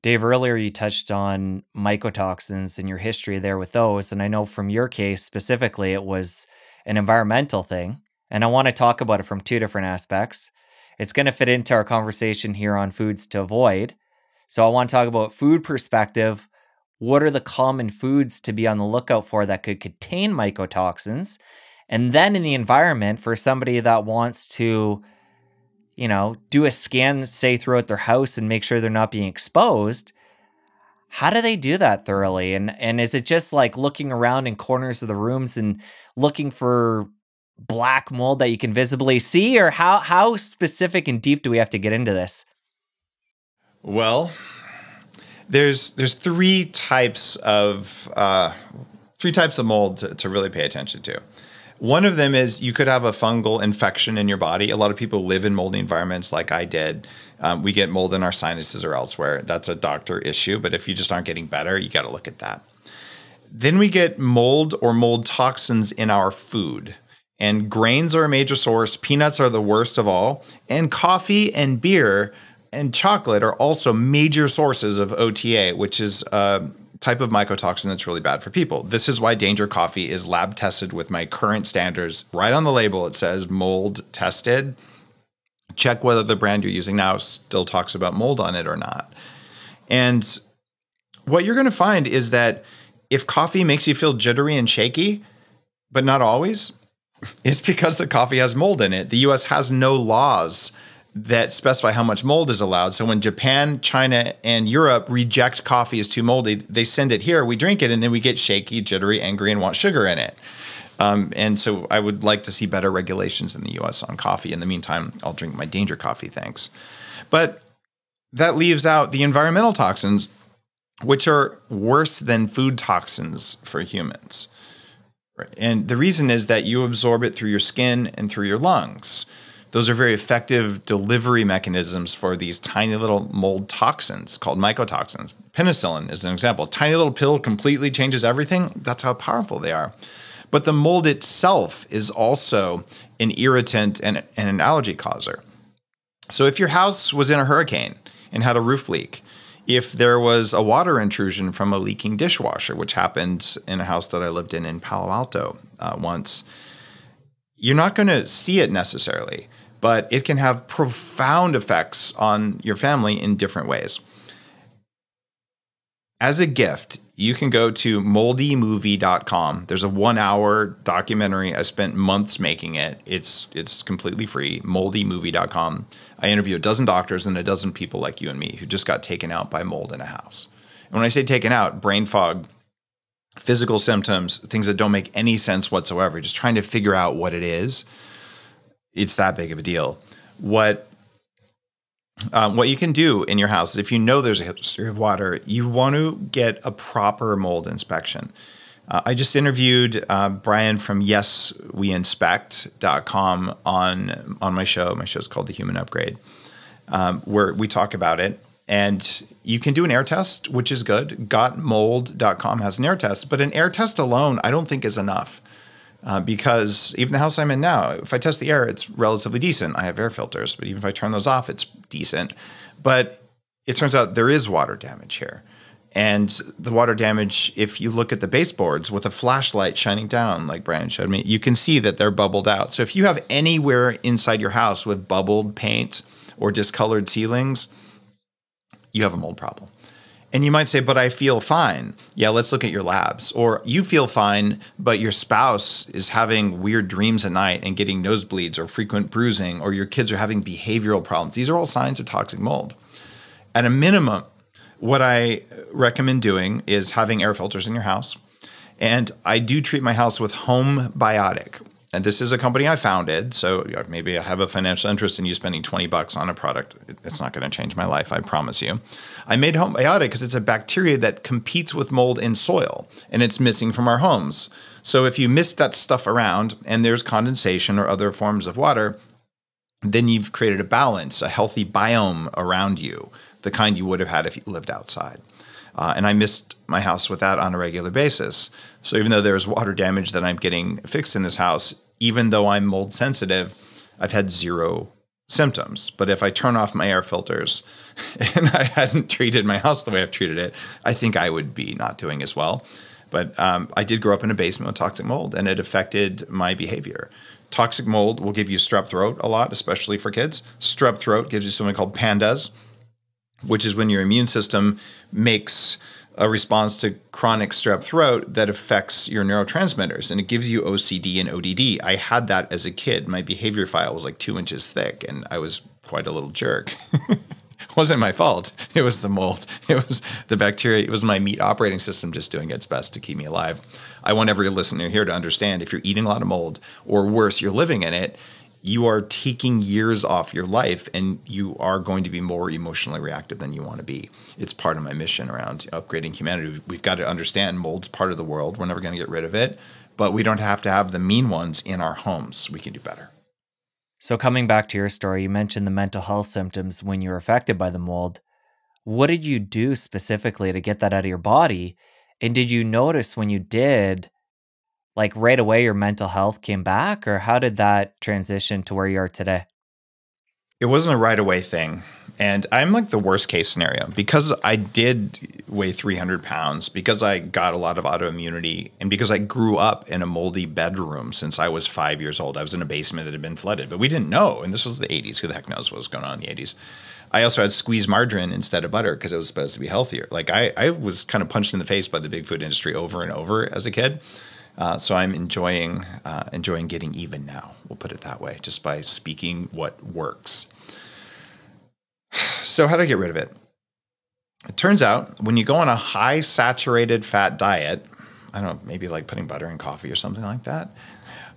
Dave, earlier you touched on mycotoxins and your history there with those. And I know from your case specifically, it was an environmental thing. And I want to talk about it from two different aspects. It's going to fit into our conversation here on foods to avoid. So I want to talk about food perspective. What are the common foods to be on the lookout for that could contain mycotoxins? And then in the environment, for somebody that wants to, do a scan, say, throughout their house and make sure they're not being exposed, how do they do that thoroughly? And is it just like looking around in corners of the rooms and looking for black mold that you can visibly see? Or how specific and deep do we have to get into this? Well, there's three types of mold to really pay attention to. One of them is you could have a fungal infection in your body. A lot of people live in moldy environments like I did. We get mold in our sinuses or elsewhere. That's a doctor issue, but if you just aren't getting better, you got to look at that. Then we get mold or mold toxins in our food. And grains are a major source. Peanuts are the worst of all. And coffee and beer and chocolate are also major sources of OTA, which is a type of mycotoxin that's really bad for people. This is why Danger Coffee is lab tested with my current standards. Right on the label, it says mold tested. Check whether the brand you're using now still talks about mold on it or not. And what you're going to find is that if coffee makes you feel jittery and shaky, but not always, it's because the coffee has mold in it. The US has no laws that specify how much mold is allowed. So when Japan, China, and Europe reject coffee as too moldy, they send it here, we drink it, and then we get shaky, jittery, angry, and want sugar in it. And so I would like to see better regulations in the US on coffee. In the meantime, I'll drink my Danger Coffee, thanks. But that leaves out the environmental toxins, which are worse than food toxins for humans. And the reason is that you absorb it through your skin and through your lungs. Those are very effective delivery mechanisms for these tiny little mold toxins called mycotoxins. Penicillin is an example. A tiny little pill completely changes everything. That's how powerful they are. But the mold itself is also an irritant and an allergy causer. So if your house was in a hurricane and had a roof leak, if there was a water intrusion from a leaking dishwasher, which happened in a house that I lived in Palo Alto once, you're not going to see it necessarily, but it can have profound effects on your family in different ways. As a gift, you can go to moldymovie.com. There's a 1-hour documentary. I spent months making it. It's completely free, moldymovie.com. I interview a dozen doctors and a dozen people like you and me who just got taken out by mold in a house. And when I say taken out, brain fog, physical symptoms, things that don't make any sense whatsoever, just trying to figure out what it is. It's that big of a deal. What you can do in your house is if you know there's a history of water, you want to get a proper mold inspection. I just interviewed Brian from YesWeInspect.com on my show. My show's called The Human Upgrade, where we talk about it. And you can do an air test, which is good. Gotmold.com has an air test, but an air test alone I don't think is enough. Because even the house I'm in now, if I test the air, it's relatively decent. I have air filters, but even if I turn those off, it's decent. But it turns out there is water damage here. And the water damage, if you look at the baseboards with a flashlight shining down, like Brian showed me, you can see that they're bubbled out. So if you have anywhere inside your house with bubbled paint or discolored ceilings, you have a mold problem. And you might say, but I feel fine. Yeah, let's look at your labs. Or you feel fine, but your spouse is having weird dreams at night and getting nosebleeds or frequent bruising, or your kids are having behavioral problems. These are all signs of toxic mold. At a minimum, what I recommend doing is having air filters in your house. And I do treat my house with Home Biotic. And this is a company I founded, so maybe I have a financial interest in you spending $20 on a product. It's not going to change my life, I promise you. I made Home Biotic because it's a bacteria that competes with mold in soil, and it's missing from our homes. So if you miss that stuff around and there's condensation or other forms of water, then you've created a balance, a healthy biome around you, the kind you would have had if you lived outside. And I missed my house with that on a regular basis. So even though there's water damage that I'm getting fixed in this house, even though I'm mold sensitive, I've had zero symptoms. But if I turn off my air filters and I hadn't treated my house the way I've treated it, I think I would be not doing as well. But I did grow up in a basement with toxic mold, and it affected my behavior. Toxic mold will give you strep throat a lot, especially for kids. Strep throat gives you something called PANDAS, which is when your immune system makes a response to chronic strep throat that affects your neurotransmitters, and it gives you OCD and ODD. I had that as a kid. My behavior file was like 2 inches thick, and I was quite a little jerk. It wasn't my fault. It was the mold. It was the bacteria. It was my meat operating system just doing its best to keep me alive. I want every listener here to understand, if you're eating a lot of mold, or worse, you're living in it, you are taking years off your life, and you are going to be more emotionally reactive than you want to be. It's part of my mission around upgrading humanity. We've got to understand mold's part of the world. We're never going to get rid of it, but we don't have to have the mean ones in our homes. We can do better. So coming back to your story, you mentioned the mental health symptoms when you were affected by the mold. What did you do specifically to get that out of your body? And did you notice when you did, like right away, your mental health came back, or how did that transition to where you are today? It wasn't a right away thing. And I'm like the worst case scenario because I did weigh 300 pounds, because I got a lot of autoimmunity, and because I grew up in a moldy bedroom since I was 5 years old. I was in a basement that had been flooded, but we didn't know. And this was the 80s. Who the heck knows what was going on in the 80s? I also had squeezed margarine instead of butter because it was supposed to be healthier. Like I was kind of punched in the face by the big food industry over and over as a kid. So I'm enjoying getting even now. We'll put it that way, just by speaking what works. So how do I get rid of it? It turns out when you go on a high saturated fat diet, I don't know, maybe like putting butter in coffee or something like that,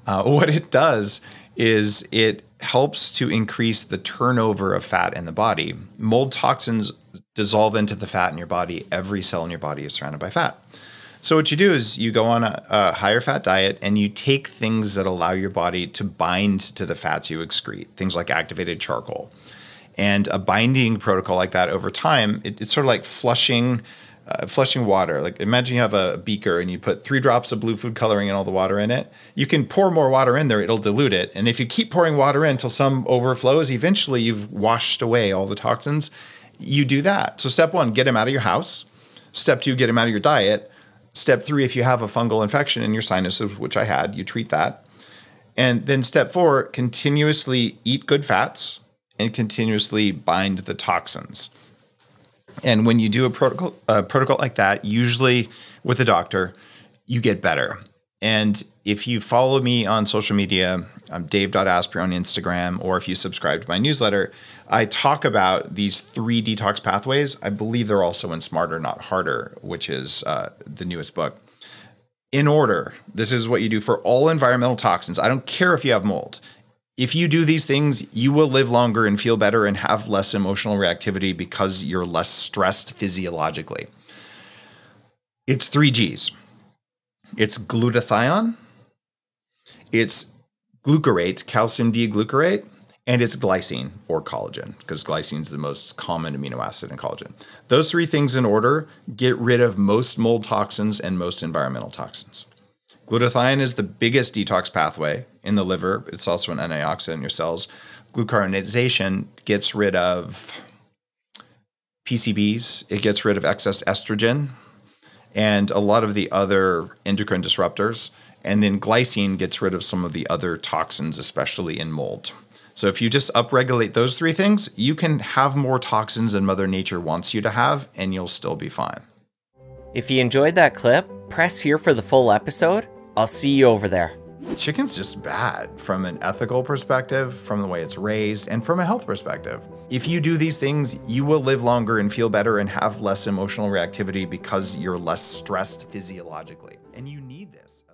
what it does is it helps to increase the turnover of fat in the body. Mold toxins dissolve into the fat in your body. Every cell in your body is surrounded by fat. So what you do is you go on a higher fat diet, and you take things that allow your body to bind to the fats you excrete, things like activated charcoal. And a binding protocol like that over time, it's sort of like flushing water. Like imagine you have a beaker and you put 3 drops of blue food coloring and all the water in it. You can pour more water in there, it'll dilute it. And if you keep pouring water in until some overflows, eventually you've washed away all the toxins. You do that. So step 1, get them out of your house. Step 2, get them out of your diet. Step 3, if you have a fungal infection in your sinuses, which I had, you treat that. And then step 4, continuously eat good fats and continuously bind the toxins. And when you do a protocol like that, usually with a doctor, you get better. And if you follow me on social media, I'm dave.asprey on Instagram, or if you subscribe to my newsletter, I talk about these 3 detox pathways. I believe they're also in Smarter, Not Harder, which is the newest book. In order, this is what you do for all environmental toxins. I don't care if you have mold. If you do these things, you will live longer and feel better and have less emotional reactivity because you're less stressed physiologically. It's 3 Gs. It's glutathione, it's glucarate, calcium D-glucarate, and it's glycine or collagen, because glycine is the most common amino acid in collagen. Those 3 things in order get rid of most mold toxins and most environmental toxins. Glutathione is the biggest detox pathway in the liver. It's also an antioxidant in your cells. Glucuronidation gets rid of PCBs. It gets rid of excess estrogen and a lot of the other endocrine disruptors. And then glycine gets rid of some of the other toxins, especially in mold. So if you just upregulate those 3 things, you can have more toxins than Mother Nature wants you to have, and you'll still be fine. If you enjoyed that clip, press here for the full episode. I'll see you over there. Chicken's just bad from an ethical perspective, from the way it's raised, and from a health perspective. If you do these things, you will live longer and feel better and have less emotional reactivity because you're less stressed physiologically. And you need this.